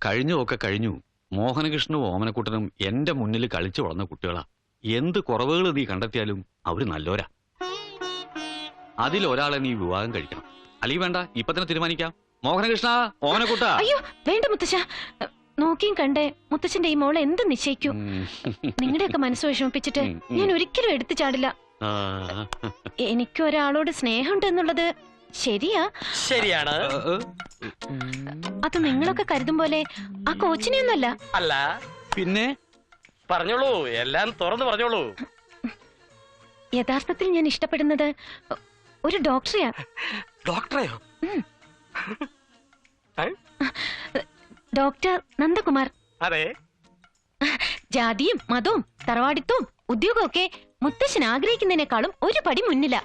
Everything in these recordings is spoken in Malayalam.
കഴിഞ്ഞൊക്കെ കഴിഞ്ഞു. മോഹനകൃഷ്ണനും ഓമനക്കുട്ടനും എന്റെ മുന്നിൽ കളിച്ചു വളർന്ന കുട്ടികളാ. എന്ത് കുറവുകൾ നീ കണ്ടെത്തിയാലും അവര് നല്ലോരാ. അതിലൊരാളെ നീ വിവാഹം കഴിക്കണം. അല്ലെങ്കിൽ വേണ്ട, ഇപ്പൊ തന്നെ തീരുമാനിക്കാം. മോഹനകൃഷ്ണ, ഓമനക്കുട്ട. അയ്യോ വേണ്ട മുത്തശ്ശ, നോക്കിയും കണ്ടേ മുത്തച്ഛന്റെ ഈ മോളെ എന്ത് നിശ്ചയിക്കൂ. നിങ്ങളുടെയൊക്കെ മനസ്സ് വിഷമിപ്പിച്ചിട്ട് ഞാൻ ഒരിക്കലും എടുത്തു ചാടില്ല. എനിക്ക് ഒരാളോട് സ്നേഹമുണ്ട് എന്നുള്ളത് ശരിയാണ്. അത് നിങ്ങളൊക്കെ കരുതും പോലെ ആ കോച്ചിനെയൊന്നല്ല. അല്ല പിന്നെ പറഞ്ഞോളൂ, എല്ലാം തുറന്നു പറഞ്ഞോളൂ. യഥാർത്ഥത്തിൽ ഞാൻ ഇഷ്ടപ്പെടുന്നത് ഒരു ഡോക്ടറെയാ. ഡോക്ടറെയോ? ഡോക്ടർ നന്ദകുമാർ. അതെ. ജാതിയും മതവും തറവാടിത്തവും ഉദ്യോഗവും ഒക്കെ മുത്തശ്ശൻ ആഗ്രഹിക്കുന്നതിനേക്കാളും ഒരു പടി മുന്നില.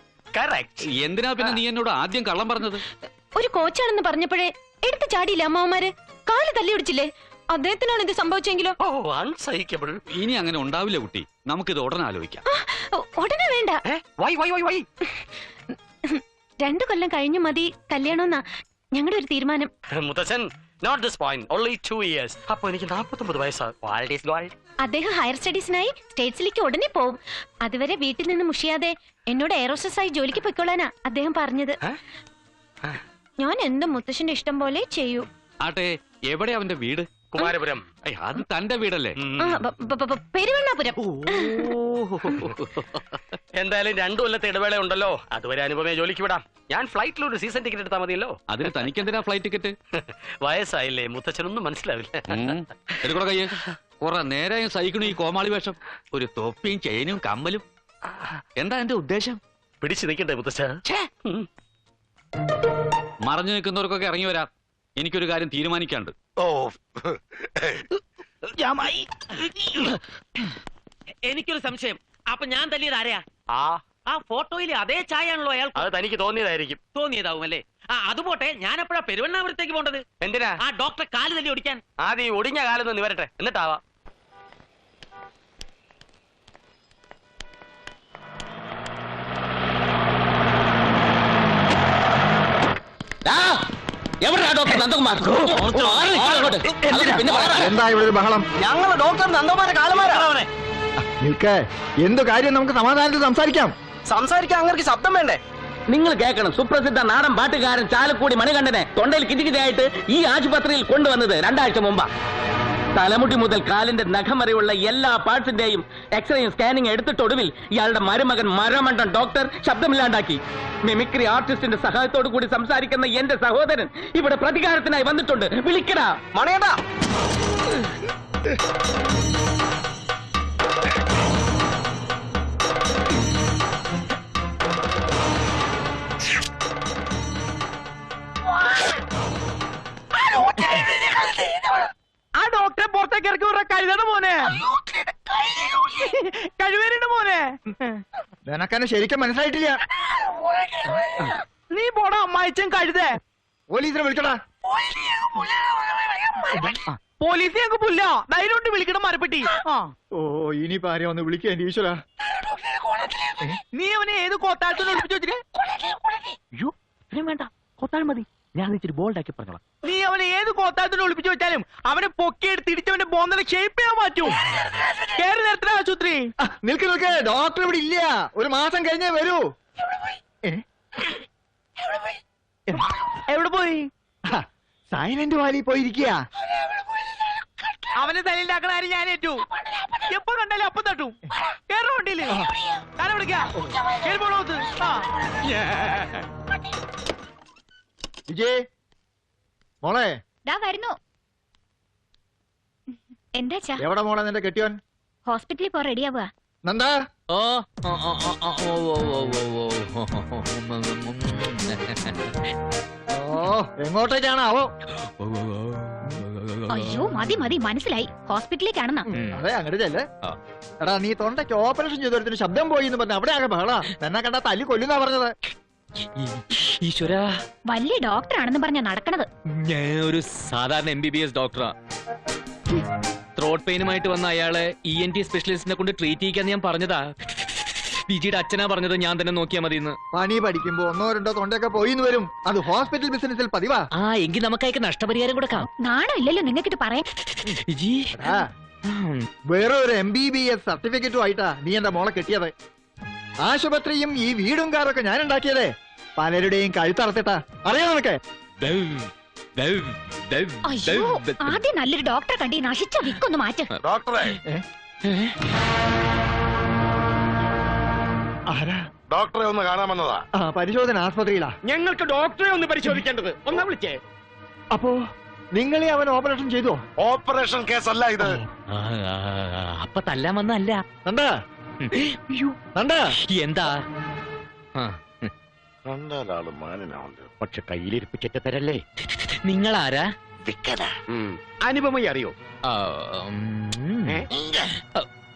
എന്തിനാ പിന്നെ നീ എന്നോട് ആദ്യം കള്ളം പറഞ്ഞത്? ഒരു കോച്ചാണെന്ന് പറഞ്ഞപ്പോഴേ എടുത്തു ചാടിയില്ല അമ്മാവന്മാര്. കാല് തല്ലി ഒടിച്ചില്ലേ? അദ്ദേഹത്തിനാണ് ഇത് സംഭവിച്ചെങ്കിലോ? ഇനി അങ്ങനെ ഉണ്ടാവില്ല കുട്ടി. നമുക്കിത് ഉടനെ ആലോചിക്കാം. ഉടനെ വേണ്ട, 2 കൊല്ലം കഴിഞ്ഞു മതി കല്യാണമെന്നാ ഞങ്ങളുടെ ഒരു തീരുമാനം. മുത്തച്ഛൻ, not this point, only 2 years. അപ്പൊ എനിക്ക് 49 വയസ്സാണ്. അദ്ദേഹം ഹയർ സ്റ്റഡീസിനായി സ്റ്റേറ്റ്സിലേക്ക് ഉടനെ പോവും. അതുവരെ വീട്ടിൽ നിന്ന് മുഷിയാതെ എന്നോട് എയറോസ്റ്റസ് ആയി ജോലിക്ക് പൊയ്ക്കൊള്ളാനാ അദ്ദേഹം പറഞ്ഞത്. ഞാൻ എന്തും മുത്തശ്ശന്റെ ഇഷ്ടം പോലെ ചെയ്യൂ. ആട്ടെ, എവിടെ അവന്റെ വീട്? കുമാരപുരം. അത് തന്റെ വീടല്ലേ? പെരുവണ്ണാപുരം. എന്തായാലും 2 കൊല്ലത്തെ ഇടവേള ഉണ്ടല്ലോ, അതുവരെ അനുപമയെ ജോലിക്ക് വിടാം. ഞാൻ ഫ്ലൈറ്റിൽ ഒരു സീസൺ ടിക്കറ്റ് എടുത്താൽ മതിയല്ലോ. അതിന് തനിക്ക് എന്തിനാ ഫ്ലൈറ്റ് ടിക്കറ്റ്? വയസ്സായില്ലേ, മുത്തച്ഛനൊന്നും മനസ്സിലാവില്ല. എടുക്കണോ കയ്യെ? കുറെ നേരം സഹിക്കണു ഈ കോമാളി വേഷം. ഒരു തൊപ്പിയും ചെയിനും കമ്മലും. എന്താ എന്റെ ഉദ്ദേശം? പിടിച്ചു നിൽക്കണ്ടേ മുത്തച്ഛ? മറഞ്ഞു നിൽക്കുന്നവർക്കൊക്കെ ഇറങ്ങി വരാം. എനിക്കൊരു കാര്യം തീരുമാനിക്കാണ്ട്. എനിക്കൊരു സംശയം. അപ്പൊ ഞാൻ തല്ലിയത് ആരെയാ? ആ ഫോട്ടോയിലെ അതേ ചായയാണല്ലോ അയാൾ. അത് തനിക്ക് തോന്നിയതായിരിക്കും. തോന്നിയതാവും അല്ലേ? അതുപോട്ടെ, ഞാൻ എപ്പോഴാ പെരുവണ്ണാപുരത്തേക്ക് പോണ്ടത്? എന്തിനാ? ആ ഡോക്ടറെ കാല് തല്ലി ഓടിക്കാൻ. ആദ്യം ഒടിഞ്ഞ കാലൊന്ന് നിവരട്ടെ, എന്നിട്ടാവാ. എന്താ ഇവിടെ ഒരു ബഹളം? ഞങ്ങൾ ഡോക്ടർ നന്ദകുമാരെ കാലമാരാണ്. നിൽക്ക്, എന്തു കാര്യം നമുക്ക് സമാധാനത്തിൽ സംസാരിക്കാം. അങ്ങനെ ശബ്ദം വേണ്ടേ? നിങ്ങൾ കേൾക്കണം. സുപ്രസിദ്ധ നാടൻ പാട്ടുകാരൻ ചാലക്കുടി മണികണ്ഠനെ തൊണ്ടയിൽ കിറ്റിക്കിറ്റായിട്ട് ഈ ആശുപത്രിയിൽ കൊണ്ടുവന്നത് 2 ആഴ്ച മുമ്പാ. തലമുടി മുതൽ കാലിന്റെ നഖം വരെയുള്ള എല്ലാ പാർട്സിന്റെയും എക്സ്റേയും സ്കാനിങ് എടുത്തിട്ടൊടുവിൽ ഇയാളുടെ മരുമകൻ മരമണ്ടൻ ഡോക്ടർ ശബ്ദമില്ലാണ്ടാക്കി. മിമിക്രി ആർട്ടിസ്റ്റിന്റെ സഹായത്തോടു കൂടി സംസാരിക്കുന്ന എന്റെ സഹോദരൻ ഇവിടെ പ്രതികാരത്തിനായി വന്നിട്ടുണ്ട്. വിളിക്കടാ മണിയേട്ടാ. ആ ഡോക്ടറെ പുറത്തേക്ക് ഇറക്കി വിട. കഴുതയുടെ മോനെ, കഴിവേരുടെ മോനെ. നിനക്കെന്നെ ശരിക്കും മനസ്സിലായിട്ടില്ല. നീ പോടാ അമ്മായിച്ചൻ കഴുതേ. പോലീസിനെ വിളിക്കടാ. പോലീസ് ഞങ്ങൾക്ക് പുല്ല. ധൈര്യം വിളിക്കണം മരപ്പെട്ടി. ഓ, ഇനി ആരെയാ ഒന്ന് വിളിക്കുക എന്റെ ഈശ്വരാ. നീ അവനെ ഏത് കോത്താഴത്തിന് ഒളിപ്പിച്ചു വെച്ചിട്ട്? വേണ്ട, കൊത്താൻ മതി. ഞാൻ ഇച്ചിരി ബോൾഡാക്കി പറഞ്ഞോളാം. നീ അവനെ ഏത് കോത്താഴത്തിന് ഒളിപ്പിച്ചു വെച്ചാലും അവനെ പൊക്കിയെടുത്ത് ഇടിച്ചവന്റെ ബോധന ഷേപ്പ് ചെയ്യാൻ പറ്റും. കേറി നേരത്തെ ആശുപത്രി. നിൽക്ക്, ഡോക്ടർ ഇവിടെ ഇല്ല. 1 മാസം കഴിഞ്ഞേ വരൂ. എവിടെ പോയി? സൈലന്റ് വാലി പോയിരിക്കുക. അവനെ തലയിലാക്കണ ആരും ഞാൻ ഏറ്റു. എപ്പോ കണ്ടാലും അപ്പം തട്ടും. കേരള വണ്ടിയില് കാലം വിളിക്കാം. വിജയ് മോളെ വരുന്നു. എന്താ എവിടെ മോളെ നിന്റെ കെട്ടിയോൻ? ഹോസ്പിറ്റലിൽ പോ, റെഡിയാവുക. നന്ദാ, എങ്ങോട്ടേക്കാണാവോ? അയ്യോ മതി മനസ്സിലായി, ഹോസ്പിറ്റലിലേക്കാണെന്നാ. അതെ, അങ്ങോട്ട് ചെല്ലേ. എടാ, നീ തൊണ്ടയ്ക്ക് ഓപ്പറേഷൻ ചെയ്തൊരുത്തിന് ശബ്ദം പോയി എന്ന് പറഞ്ഞ അവിടെ ആകെ ബഹളാ. എന്നെ കണ്ടാ തല്ലി കൊല്ലുന്നാ പറഞ്ഞത്. ഈശ്വരാ, വലിയ ഡോക്ടർ ആണെന്ന് പറഞ്ഞാ നടക്കണത്. ഞാൻ ഒരു സാധാരണ MBBS ഡോക്ടറാ. ത്രോട്ട് പെയിനുമായിട്ട് വന്ന അയാളെ ENT സ്പെഷ്യലിസ്റ്റിനെ കൊണ്ട് ട്രീറ്റ് ചെയ്യിക്കാന്ന് ഞാൻ പറഞ്ഞതാ. വിജിയുടെ അച്ഛനാ പറഞ്ഞത് ഞാൻ തന്നെ നോക്കിയാ മതി എന്ന്. പണി പഠിക്കുമ്പോ 1-2 തൊണ്ടയൊക്കെ പോയിന്ന് വരും. അത് ഹോസ്പിറ്റൽ ബിസിനസിൽ പതിവാ. ആ എങ്കിൽ നമുക്കയക്ക് നഷ്ടപരിഹാരം കൊടുക്കാം. നാണോ ഇല്ലല്ലോ നിങ്ങൾക്ക് ഇത് പറയാൻ. വിജി വേറെ ഒരു MBBS സർട്ടിഫിക്കറ്റും ആയിട്ടാ നീ എന്റെ മോളെ കെട്ടിയത്. ആശുപത്രിയും ഈ വീടും കാറൊക്കെ ഞാൻ ഉണ്ടാക്കിയതേ. പലരുടെയും കഴുത്തറത്തിട്ടാ. അറിയാം നിനക്ക്? അയ്യോ ആദ്യം നല്ലൊരു ഡോക്ടറെ കണ്ടി നശിച്ച വിക്കൊന്ന് മാറ്റ്. ഡോക്ടറെ ആരാ? ഡോക്ടറെ ഒന്ന് കാണാമെന്നതാ. പരിശോധന ആസ്പത്രിയിലാ. ഞങ്ങൾക്ക് ഡോക്ടറെ ഒന്ന് പരിശോധിക്കേണ്ടത്. ഒന്നാ വിളിച്ചേ. അപ്പോ നിങ്ങളെ അവൻ ഓപ്പറേഷൻ ചെയ്തോ? ഓപ്പറേഷൻ കേസല്ല ഇത്. അപ്പൊ തല്ലാൻ വന്നല്ല. കണ്ടാ? കണ്ടാ? എന്താ കണ്ടാലാള് മാനിനാവുണ്ട്. പക്ഷെ കയ്യിലിരിപ്പിച്ചിട്ട് തരല്ലേ. നിങ്ങളാരാ? അനുപമയെ അറിയോ?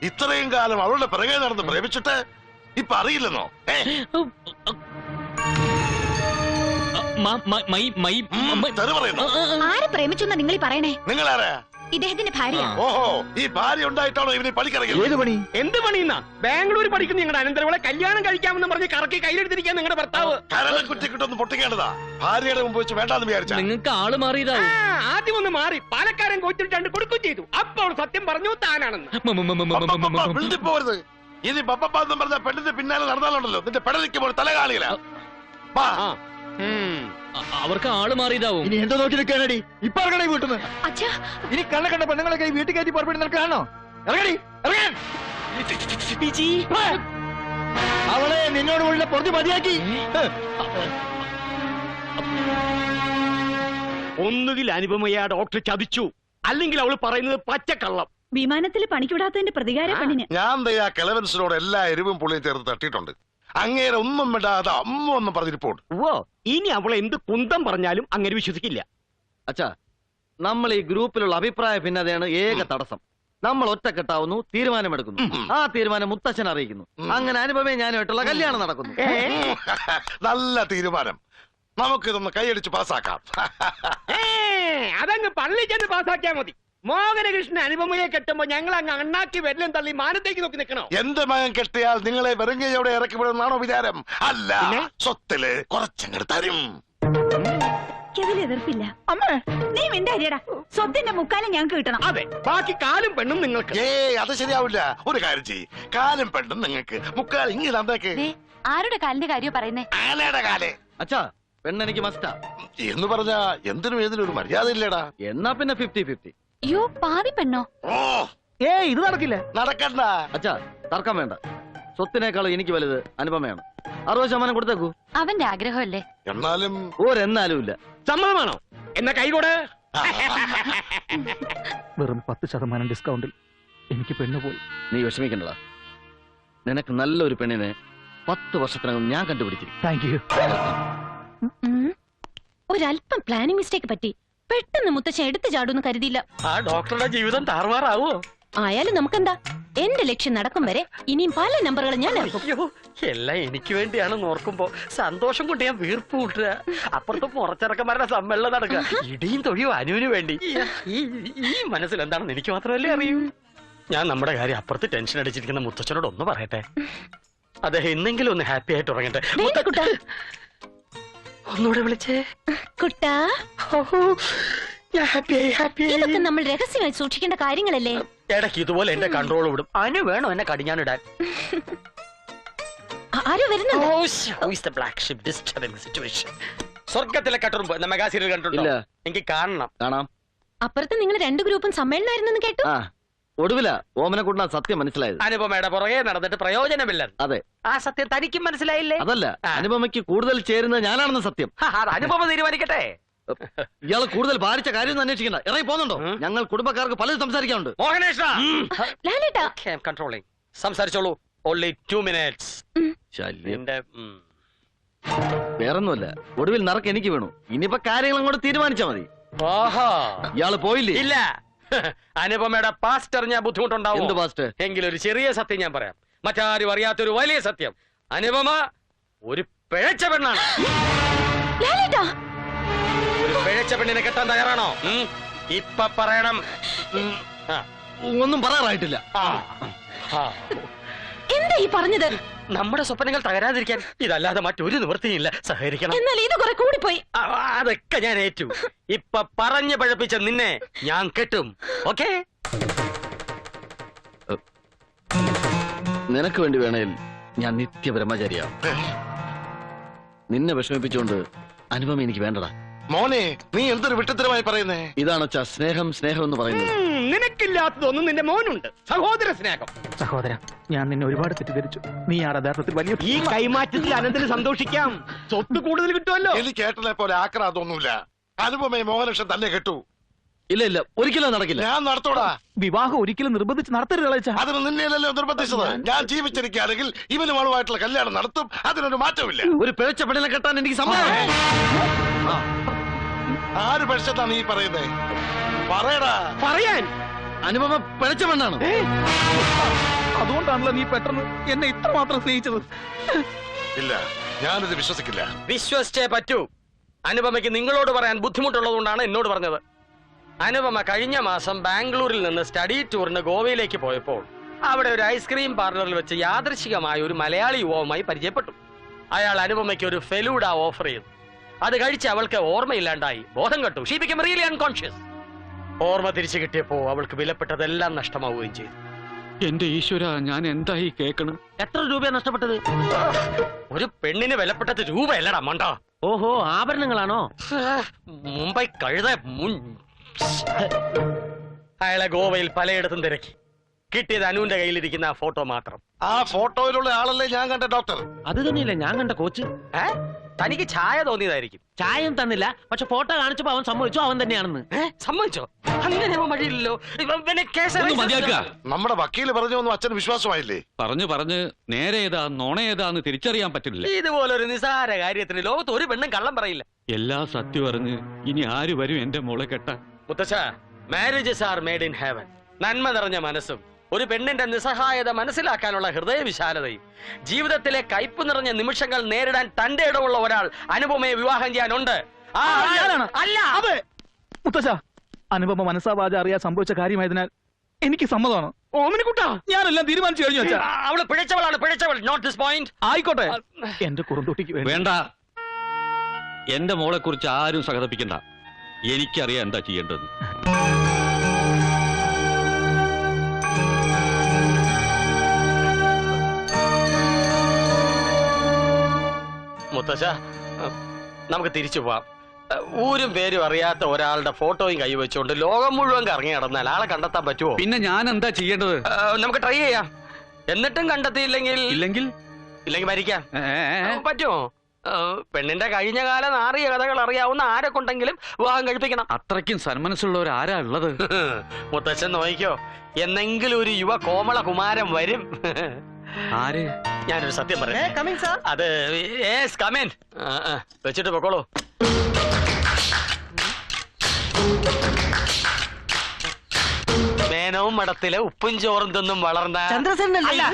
ഇത്രയും കാലം അവളുടെ പിറകെ നടന്ന് പ്രേമിച്ചിട്ട് ഇപ്പൊ അറിയില്ലെന്നോ? തെറി പറയുന്നു. ആരെ പ്രേമിച്ചു നിങ്ങൾ പറയണേ? നിങ്ങളാരാ? ഇദ്ദേഹത്തിന്റെ ഭാര്യ. ഓഹോ, ഈ ഭാര്യ ഉണ്ടായിട്ടാണോ ഇവന് പണിക്കിറങ്ങി? ഏത് പണി? എന്ത് പണിയുന്ന? ബാംഗ്ലൂർ പഠിക്കുന്ന നിങ്ങളുടെ അനന്തരവളെ കല്യാണം കഴിക്കാമെന്ന് പറഞ്ഞ് കറക്കി കയ്യിലെടുത്തിരിക്കാൻ നിങ്ങളുടെ ഭർത്താവ്. കരളം കുറ്റിക്കിട്ടൊന്ന് പൊട്ടിക്കേണ്ടതാ. ഭാര്യയുടെ മുമ്പ് വെച്ച് വേണ്ടാന്ന് വിചാരിച്ച. നിങ്ങൾക്ക് ആള് മാറിയതാവും. ആദ്യം ഒന്ന് മാറി പാലക്കാരൻ കോച്ചിട്ട് 2 കൊടുക്കുകയും ചെയ്തു. അപ്പോൾ സത്യം പറഞ്ഞു താനാണെന്ന്. പോരുത്. ഇനി ബപ്പപ്പാന്നും പറഞ്ഞ പെണ്ണിന്റെ പിന്നാലെ നടന്നാലുണ്ടല്ലോ നിന്റെ പെടലിക്കുമ്പോൾ തല കാണില്ല. അവർക്ക് ആള് മാറിയതാവും. ഇനി എന്തോ നോക്കി നിൽക്കാനടി? ഇപ്പൊ ഇറങ്ങണേ വീട്ടിന്ന്. അച്ഛാ ഇനി കണ്ണ കണ്ട പെണ്ണുങ്ങളൊക്കെ വീട്ടിൽ കയറ്റി പുറപ്പെട്ട് നിൽക്കാണോ? ഇറങ്ങടി, ഇറങ്ങാൻ. അവളെ നിന്നോട് ഉള്ള പൊറുതി മതിയാക്കി. ഒന്നുകിൽ അനുപമയെ ഡോക്ടർ ചതിച്ചു, അല്ലെങ്കിൽ അവള് പറയുന്നത് പച്ചക്കള്ളം. വിമാനത്തിൽ പണിക്കൂടാത്തതിന്റെ പ്രതികാരം പെണ്ണിന്. ഞാൻ ദയാ കിളവൻസിനോട് എല്ലാ എരിവും പുള്ളിയും ചേർത്ത് തട്ടിയിട്ടുണ്ട്. അങ്ങേരെ ഒന്നും വിടാതെ അമ്മ ഒന്നും പറഞ്ഞിരിപ്പോട്ട്. ഓ ഇനി അവളെ എന്ത് കുന്തം പറഞ്ഞാലും അങ്ങനെ വിശ്വസിക്കില്ല. അച്ഛാ, നമ്മൾ ഈ ഗ്രൂപ്പിലുള്ള അഭിപ്രായ ഭിന്നതയാണ് ഏക തടസ്സം. നമ്മൾ ഒറ്റക്കെട്ടാവുന്നു, തീരുമാനമെടുക്കുന്നു. ആ തീരുമാനം മുത്തച്ഛൻ അറിയിക്കുന്നു. അങ്ങനെ അനുപമയെ ഞാനുമായിട്ടുള്ള കല്യാണം നടക്കുന്നു. നല്ല തീരുമാനം. നമുക്കിതൊന്ന് കൈയടിച്ച് പാസ്സാക്കാം. അതങ്ങ് പള്ളി ചെന്ന് പാസ്സാക്കിയാ മതി. മോഹനകൃഷ്ണൻ അനുപമയെ കെട്ടുമ്പോ ഞങ്ങൾ അങ്ങ് അണ്ണാക്കി വെല്ലം തള്ളി മാനത്തേക്ക് നോക്കി നിൽക്കണോ? എന്റെ മകൻ കെട്ടിയാൽ നിങ്ങളെ വെറുങ്കയോടെ ഇറക്കി വിടുന്നാണോ വിചാരം? അല്ല, സ്വത്തില് കുറച്ചങ്ങട് തരും. എതിർപ്പില്ല. നീ മിണ്ടാരിയടാ. സ്വത്തിന്റെ മുക്കാലും ഞങ്ങൾക്ക് കിട്ടണം. അതെ, ബാക്കി കാലും പെണ്ണും നിങ്ങൾക്ക്. അത് ശരിയാവില്ല. ഒരു കാര്യം ചെയ്യ്, കാലും പെണ്ണും നിങ്ങൾക്ക്, മുക്കാൽ ഇങ്ങനെ തന്നേക്ക്. ആരുടെ കാലിന്റെ കാര്യം പറയുന്നേ? ആനയുടെ കാലേ. അച്ഛാ, പെണ്ണെനിക്ക് മസ്റ്റാ എന്ന് പറഞ്ഞാ എന്തിനും ഏതിനും ഒരു മര്യാദ ഇല്ലടാ. എന്നാ പിന്നെ 50-50. അയ്യോ പാതി പെണ്ണോ? ഓ ഇത് നടക്കില്ല. നടക്കണ്ട. അച്ഛാ, തർക്കം വേണ്ട. സ്വത്തിനേക്കാളും എനിക്ക് വലുത് അനുപമയാണ്. 60% കൊടുത്തേക്കൂ. അവന്റെ ആഗ്രഹമല്ലേ. എന്നാലും ഒരെന്നാലും ഇല്ല. സമ്മതമാണോ? എന്നാ കൈകൂടെ. വെറും 10% ഡിസ്കൗണ്ടിൽ എനിക്ക് പെണ്ണ് പോയി. നീ വിഷമിക്കണ്ടടാ. നിനക്ക് നല്ലൊരു പെണ്ണിനെ 10 വർഷത്തിനകം ഞാൻ കണ്ടുപിടിച്ചിരിക്കും. Thank you. ഒരല്പം പ്ലാനിങ് മിസ്റ്റേക്ക് പറ്റി. പെട്ടെന്ന് മുത്തച്ഛൻ എടുത്തു ചാടുന്ന് കരുതിയില്ല. ആ ഡോക്ടറുടെ ജീവിതം താറുമാറാവോ? ആയാലും നമുക്കെന്താ? എന്റെ ലക്ഷ്യം നടക്കും വരെ ഇനിയും പല നമ്പറുകൾ ഞാൻ ഇറക്കും. അയ്യോ, എല്ലാം എനിക്ക് വേണ്ടിയാണ് ഓർക്കുമ്പോ സന്തോഷം കൊണ്ട് ഞാൻ വീർപ്പ് കൂട്ടുക. അപ്പുറത്ത് പുറച്ചിറക്കന്മാരുടെ സമ്മേളനം നടക്കുക. ഇടിയും തൊഴിയും അനുവിന് വേണ്ടി. ഈ മനസ്സിൽ എന്താണെന്ന് എനിക്ക് മാത്രമല്ലേ അറിയൂ. ഞാൻ നമ്മുടെ കാര്യം അപ്പുറത്ത് ടെൻഷൻ അടിച്ചിരിക്കുന്ന മുത്തച്ഛനോട് ഒന്ന് പറയട്ടെ. അദ്ദേഹം എന്നെങ്കിലും ഒന്ന് ഹാപ്പി ആയിട്ട് ഉറങ്ങട്ടെ. ഒന്നുകൂടെ വിളിച്ചേ കുട്ടാ. ഇതൊക്കെ നമ്മൾ രഹസ്യമായി സൂക്ഷിക്കേണ്ട കാര്യങ്ങളല്ലേ? ഇടയ്ക്ക് ഇതുപോലെ എന്റെ കൺട്രോൾ വിടും. അനു വേണോ എന്നെ കടിഞ്ഞാനിടാൻ? ആരോ വരുന്നുണ്ട്. സ്വർഗത്തിലെ കട്ടുറുമ്പ് എന്ന മെഗാ സീരിയൽ കണ്ടിട്ടുണ്ടോ? എനിക്ക് കാണണം. കാണാം. അപ്പുറത്ത് നിങ്ങൾ 2 ഗ്രൂപ്പും സമ്മേളനമായിരുന്നെന്ന് കേട്ടു. ഒടുവില ഓമനെ കൂട്ടാൻ സത്യം മനസ്സിലായത്. അനുപമയുടെ പുറകെ നടന്നിട്ട് പ്രയോജനമില്ല. അതെ, ആ സത്യം തനിക്കും മനസ്സിലായില്ലേ? അതല്ല, അനുപമയ്ക്ക് കൂടുതൽ ചേരുന്നത് ഞാനാണെന്ന് സത്യം. അത് അനുപമ തീരുമാനിക്കട്ടെ. ഇയാള് കൂടുതൽ ഭാരിച്ച കാര്യം അന്വേഷിക്കണ്ട. ഇറങ്ങി പോകുന്നുണ്ടോ? ഞങ്ങൾ കുടുംബക്കാർക്ക് പലതും സംസാരിക്കാനുണ്ട്. മോഹനേഷ് ലാലേട്ടാ കൺട്രോളിംഗ്. സംസാരിച്ചോളൂ. Only 2 minutes. ശല്യം. വേറൊന്നുമല്ല, ഒടുവിൽ നറുക്ക് എനിക്ക് വേണു. ഇനിയിപ്പോ കാര്യങ്ങൾ അങ്ങോട്ട് തീരുമാനിച്ചാ മതി. ഇയാള് പോയില്ലേ? ഇല്ല. അനുപമയുടെ പാസ്റ്റ് അറിഞ്ഞാൽ ബുദ്ധിമുട്ടുണ്ടാവും. എന്ത് പാസ്റ്റ്? എങ്കിലൊരു ചെറിയ സത്യം ഞാൻ പറയാം. മറ്റാരും അറിയാത്തൊരു വലിയ സത്യം. അനുപമ ഒരു പിഴച്ച പെണ്ണാണ്. ഒരു പിഴച്ച പെണ്ണിനെ കെട്ടാൻ തയ്യാറാണോ? ഇപ്പൊ പറയണം. ഒന്നും പറയാറായിട്ടില്ല. എന്താ ഈ പറഞ്ഞത്? നമ്മുടെ സ്വപ്നങ്ങൾ തകരാതിരിക്കാൻ ഇതല്ലാതെ മറ്റൊരു നിവൃത്തിയില്ല. സഹകരിക്കണം. എന്നാൽ ഇത് കുറെ കൂടിപ്പോയി. അതൊക്കെ ഞാൻ ഏറ്റു. ഇപ്പൊ പറഞ്ഞു പഴപ്പിച്ച നിന്നെ ഞാൻ കെട്ടും. ഓക്കേ? നിനക്ക് വേണ്ടി വേണേൽ ഞാൻ നിത്യബ്രഹ്മചാരിയാവും. നിന്നെ വിഷമിപ്പിച്ചുകൊണ്ട് അനുപമ എനിക്ക് വേണ്ടടാ. മോനെ, നീ എന്തൊരു വിട്ടത്തരമായി പറയുന്നേ? ഇതാണ് സ്നേഹം സ്നേഹം എന്ന് പറയുന്നത്. നിനക്കില്ലാത്തതൊന്നും നിന്റെ മോനുണ്ട്. സഹോദര സ്നേഹം. സഹോദര, ഞാൻ നിന്നെ ഒരുപാട് തെറ്റിദ്ധരിച്ചു. നീ യഥാർത്ഥത്തിൽ വലിയ ഈ കൈമാറ്റത്തിൽ അനന്തന് സന്തോഷിക്കാം. സ്വത്ത് കൂടുതൽ കിട്ടുമല്ലോ. എനിക്ക് ഏട്ടനെ പോലെ ആക്രാതൊന്നുമില്ല. അനുപമയെ മോഹനകൃഷ്ണൻ തന്നെ കെട്ടു. ഇല്ല ഇല്ല, ഒരിക്കലും നടക്കില്ല. ഞാൻ നടത്തോടാ. വിവാഹം ഒരിക്കലും നിർബന്ധിച്ച് നടത്തരുത്. അതിന് നിന്നെയല്ലല്ലോ നിർബന്ധിച്ചത്. ഞാൻ ജീവിച്ചിരിക്കുകയാണെങ്കിൽ ഇവനുമാളുമായിട്ടുള്ള കല്യാണം നടത്തും. അതിനൊരു മാറ്റമില്ല. ഒരു പിഴച്ച പെണ്ണിനെ കെട്ടാൻ എനിക്ക് സമ്മതം. ആര് പഠിച്ചതാ നീ പറയുന്നേ? പറയടാ. പറയാൻ അനുപമ പിഴച്ച പെണ്ണാണ്. അതുകൊണ്ടാണല്ലോ നീ പെട്ടെന്ന് എന്നെ ഇത്രമാത്രം സ്നേഹിച്ചത്. ഇല്ല, ഞാനിത് വിശ്വസിക്കില്ല. വിശ്വസിച്ചേ പറ്റൂ. അനുപമയ്ക്ക് നിങ്ങളോട് പറയാൻ ബുദ്ധിമുട്ടുള്ളതുകൊണ്ടാണ് എന്നോട് പറഞ്ഞത്. അനുപമ കഴിഞ്ഞ മാസം ബാംഗ്ലൂരിൽ നിന്ന് സ്റ്റഡി ടൂറിന് ഗോവയിലേക്ക് പോയപ്പോൾ അവിടെ ഒരു ഐസ്ക്രീം പാർലറിൽ വെച്ച് യാദൃശികമായ ഒരു മലയാളി യുവാവുമായി പരിചയപ്പെട്ടു. അയാൾ അനുപമയ്ക്ക് ഒരു ഫെലൂഡ ഓഫർ ചെയ്തു. അത് കഴിച്ച് അവൾക്ക് ഓർമ്മയില്ലാണ്ടായി. ബോധം കെട്ടു. She become really unconscious. ഓർമ്മ തിരിച്ചു കിട്ടിയപ്പോ അവൾക്ക് വിലപ്പെട്ടതെല്ലാം നഷ്ടമാവുകയും ചെയ്തു. എന്റെ ഈശ്വര, ഞാൻ എന്തായി കേൾക്കണം? എത്ര രൂപയാണ് നഷ്ടപ്പെട്ടത്? ഒരു പെണ്ണിന് വിലപ്പെട്ടത് രൂപയല്ലടാ മണ്ട. ഓഹോ, ആഭരണങ്ങളാണോ? മുംബൈ കഴുത അയാളെ ഗോവയിൽ പലയിടത്തും തിരക്കി. കിട്ടിയത് അനുവിന്റെ കയ്യിലിരിക്കുന്ന ആ ഫോട്ടോ മാത്രം. ആ ഫോട്ടോയിലുള്ള ആളല്ലേ ഞാൻ കണ്ട ഡോക്ടർ? അത് തന്നെയല്ലേ ഞാൻ കണ്ട കോച്ച്. തനിക്ക് ഛായ തോന്നിയതായിരിക്കും. ചായം തന്നില്ല, പക്ഷെ ഫോട്ടോ കാണിച്ചപ്പോ അവൻ സമ്മതിച്ചു അവൻ തന്നെയാണെന്ന്. സമ്മതിച്ചോ? അങ്ങനെ വഴിയില്ലല്ലോ. നമ്മുടെ വക്കീല് പറഞ്ഞൊന്നും അച്ഛന് വിശ്വാസമായില്ലേ? പറഞ്ഞ് നേരെ ഏതാ നോണ ഏതാന്ന് തിരിച്ചറിയാൻ പറ്റില്ല. ഇതുപോലൊരു നിസാര കാര്യത്തിന് ലോകത്ത് ഒരു പെണ്ണും കള്ളം പറയില്ല. എല്ലാ സത്യം അറിഞ്ഞ് ഇനി ആര് വരും എന്റെ മോളെ കെട്ടാൻ? മുത്തച്ഛ, marriages are made in heaven. നന്മ നിറഞ്ഞ മനസ്സും ഒരു പെണ്ണിന്റെ നിസ്സഹായത മനസ്സിലാക്കാനുള്ള ഹൃദയവിശാലതയും ജീവിതത്തിലെ കയ്പ് നിറഞ്ഞ നിമിഷങ്ങൾ നേരിടാൻ തന്റെ ഇടമുള്ള ഒരാൾ അനുപമയെ വിവാഹം ചെയ്യാനുണ്ട്. അല്ല അതെ മുത്തച്ഛ, അനുപമ മനസ്സാവാച അറിയാൻ സംഭവിച്ച കാര്യമായതിനാൽ എനിക്ക് സമ്മതമാണ്. ഓമനക്കുട്ടാ, ഞാനെല്ലാം തീരുമാനിച്ചു കഴിഞ്ഞു അച്ഛാ. അവള് പിഴച്ചവൾ. Not this point. ആയിക്കോട്ടെ, എന്റെ കുറുന്തോട്ടിക്ക് വേണ്ട. എന്റെ മോളെ കുറിച്ച് ആരും സഹതപിക്കണ്ട. എനിക്കറിയാം എന്താ ചെയ്യേണ്ടത്. മുത്തച്ഛ, നമുക്ക് തിരിച്ചു പോവാം. ഊരും പേരും അറിയാത്ത ഒരാളുടെ ഫോട്ടോയും കൈവച്ചുകൊണ്ട് ലോകം മുഴുവൻ കറങ്ങി നടന്നാൽ ആളെ കണ്ടെത്താൻ പറ്റുമോ? പിന്നെ ഞാൻ എന്താ ചെയ്യേണ്ടത്? നമുക്ക് ട്രൈ ചെയ്യാം. എന്നിട്ടും കണ്ടെത്തിയില്ലെങ്കിൽ ഇല്ലെങ്കിൽ മരിക്കാം. പറ്റുമോ? പെണ്ണിന്റെ കഴിഞ്ഞ കാല നാറിയ കഥകൾ അറിയാവുന്ന ആരെ കൊണ്ടെങ്കിലും വിവാഹം കഴിപ്പിക്കണം. അത്രയ്ക്കും സന്മനസ്സുള്ളവർ ആരാ ഉള്ളത്? മുത്തച്ഛൻ നോക്കിക്കോ, എന്നെങ്കിലും ഒരു യുവ കോമള കുമാരൻ വരും. ആര്? ഞാനൊരു സത്യം പറയാം. അത് വെച്ചിട്ട് പൊക്കോളൂ. മേനവും മഠത്തിലെ ഉപ്പും ചോറും തിന്നും വളർന്ന ചന്ദ്രസേനല്ലേ?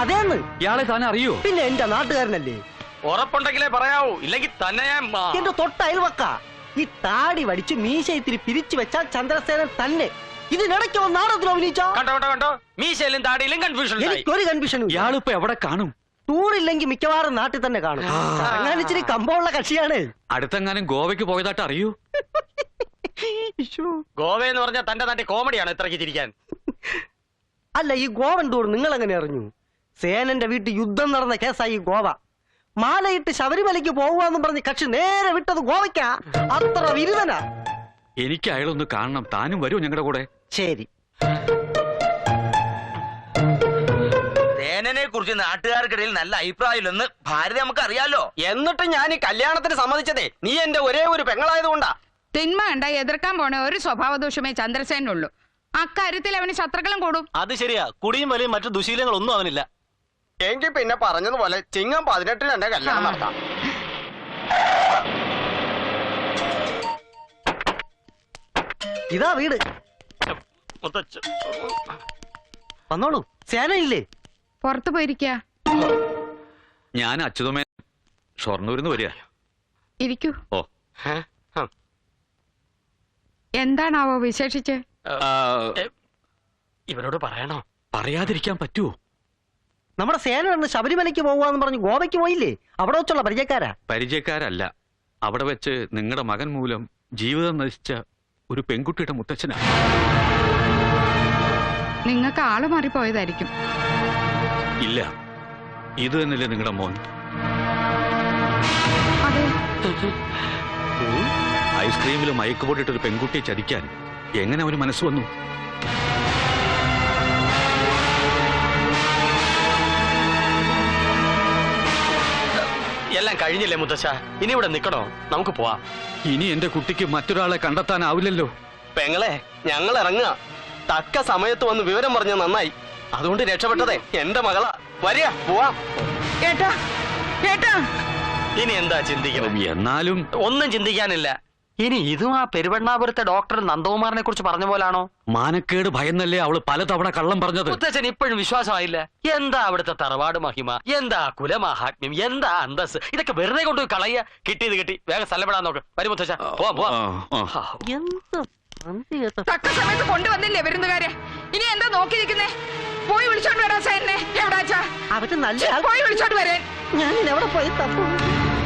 അതേന്ന്. ഇയാളെ താൻ അറിയോ? പിന്നെ എന്റെ നാട്ടുകാരനല്ലേ. ഉറപ്പുണ്ടെങ്കിലേ പറയാവൂ, ഇല്ലെങ്കിൽ തന്നെ എന്റെ തൊട്ട അയൽവക്ക. ഈ താടി വടിച്ച് മീശ ഇത്തിരി പിരിച്ചു വെച്ചാൽ ചന്ദ്രസേനൻ തന്നെ. ഇതിനിടയ്ക്ക് നാടകത്തിൽ അഭിനയിച്ചോ? കണ്ടോ മീശയിലും താടിയിലും കൺഫ്യൂഷൻ. എനിക്കൊരു കൺഫ്യൂഷനും. ഇയാളിപ്പോ എവിടെ കാണും? ടൂറില്ലെങ്കിൽ മിക്കവാറും നാട്ടിൽ തന്നെ കാണും. അങ്ങനെ ഇച്ചിരി കമ്പമുള്ള കക്ഷിയാണ്. അടുത്തെങ്ങാനും ഗോവയ്ക്ക് പോയതായിട്ട് അറിയൂ? ഗോവയെന്ന് പറഞ്ഞാൽ തന്റെ നാട്ടിൽ കോമഡിയാണ് ഇത്രയ്ക്ക് ചിരിക്കാൻ. അല്ല, ഈ ഗോവൻ ടൂർ നിങ്ങൾ എങ്ങനെ അറിഞ്ഞു? സേനന്റെ വീട്ടിൽ യുദ്ധം നടന്ന കേസായി ഗോവ. മാലയിട്ട് ശബരിമലയ്ക്ക് പോകുവാന്നും പറഞ്ഞ് കക്ഷി നേരെ വിട്ടത് ഗോവയ്ക്കാ. അത്ര വിരുദനാ. എനിക്ക് അയാളൊന്ന് കാണണം. താനും വരൂ ഞങ്ങളുടെ കൂടെ? ശരി. സേനനെ കുറിച്ച് നാട്ടുകാർക്കിടയിൽ നല്ല അഭിപ്രായമില്ലെന്ന് ഭാരതി നമുക്ക് അറിയാലോ. എന്നിട്ട് ഞാൻ ഈ കല്യാണത്തിന് സമ്മതിച്ചതേ നീ എന്റെ ഒരേ ഒരു പെങ്ങളായതുകൊണ്ടാ. തിന്മ കണ്ട എതിർക്കാൻ പോണ ഒരു സ്വഭാവദോഷമേ ചന്ദ്രസേനുള്ളൂ. അക്കാര്യത്തിൽ അവന് ശത്രുക്കളും കൂടും. അത് ശരിയാ. കുടിയും വലിയും മറ്റു ദുശീലങ്ങളൊന്നും അവനില്ല. എങ്കിൽ പിന്നെ പറഞ്ഞതുപോലെ ചിങ്ങം 18 എന്റെ കല്യാണം നടത്താം. ഇതാ വീട്. വന്നോളൂ. സേനയില്ലേ? പുറത്തു പോയിരിക്ക. ഞാൻ അച്യുതമേ ഷൊർണൂരിന്ന് വരിക. ഇരിക്കൂ. ഓ, എന്താണാവോ വിശേഷിച്ച്? ഇവരോട് പറയണോ? പറയാതിരിക്കാൻ പറ്റുമോ? നമ്മുടെ സേന ശബരിമലയ്ക്ക് പോവാന്ന് പറഞ്ഞ് ഗോവയ്ക്ക് പോയില്ലേ? അവിടെ വെച്ചുള്ള പരിചയക്കാരാ? പരിചയക്കാരല്ല, അവിടെ വെച്ച് നിങ്ങളുടെ മകൻ മൂലം ജീവിതം നശിച്ച ഒരു പെൺകുട്ടിയുടെ മുത്തച്ഛനാ. നിങ്ങൾക്ക് ആള് മാറിപ്പോയതായിരിക്കും. ഇല്ല, ഇത് തന്നെയല്ലേ നിങ്ങളുടെ മോൻ? അതെ. ഐസ്ക്രീമിൽ മയക്കുപൊടിയിട്ടൊരു പെൺകുട്ടിയെ ചതിക്കാൻ എങ്ങനെ അവന് മനസ്സ് വന്നു? എല്ലാം കഴിഞ്ഞില്ലേ മുത്തശ്ശ? ഇനി ഇവിടെ നിക്കണോ? നമുക്ക് പോവാം. ഇനി എന്റെ കുട്ടിക്ക് മറ്റൊരാളെ കണ്ടെത്താനാവില്ലല്ലോ. പെങ്ങളെ, ഞങ്ങൾ ഇറങ്ങുക. തക്ക സമയത്ത് വന്ന് വിവരം പറഞ്ഞ നന്നായി. അതുകൊണ്ട് രക്ഷപ്പെട്ടതേ എന്റെ മകളാ. വരിക, പോവാം. ഏട്ടാ, ഏട്ടാ, ഇനി എന്താ ചിന്തിക്കണം? എന്നാലും ഒന്നും ചിന്തിക്കാനില്ല. ഇനി ഇതും ആ പെരുവണ്ണാപുരത്തെ ഡോക്ടർ നന്ദകുമാറിനെ കുറിച്ച് പറഞ്ഞ പോലാണോ? മാനക്കേട് ഭയന്നല്ലേ അവള് പലതവണ കള്ളം പറഞ്ഞത്. മുത്തച്ഛൻ ഇപ്പോഴും വിശ്വാസമായില്ല. എന്താ അവിടുത്തെ തറവാട് മഹിമ, എന്താ കുലമാഹാത്മ്യം, എന്താ അന്തസ്, ഇതൊക്കെ വെറുതെ കൊണ്ടുപോയി കളയ. കിട്ടിയത് കിട്ടി, വേഗം സ്ഥലപ്പെടാൻ നോക്ക്. വരും മുത്തച്ഛ, പോവാം. തക്ക സമയത്ത് കൊണ്ടുവന്നില്ലേ വിരുന്നുകാരെ? ഇനി എന്താ നോക്കിയിരിക്കുന്നേ? പോയി വിളിച്ചോണ്ട് വരാ സേനെ. എവിടാച്ചാ? അവര് നല്ല പോയി വിളിച്ചോണ്ട് വരാൻ. ഞാൻ എവിടെ പോയി തപ്പു?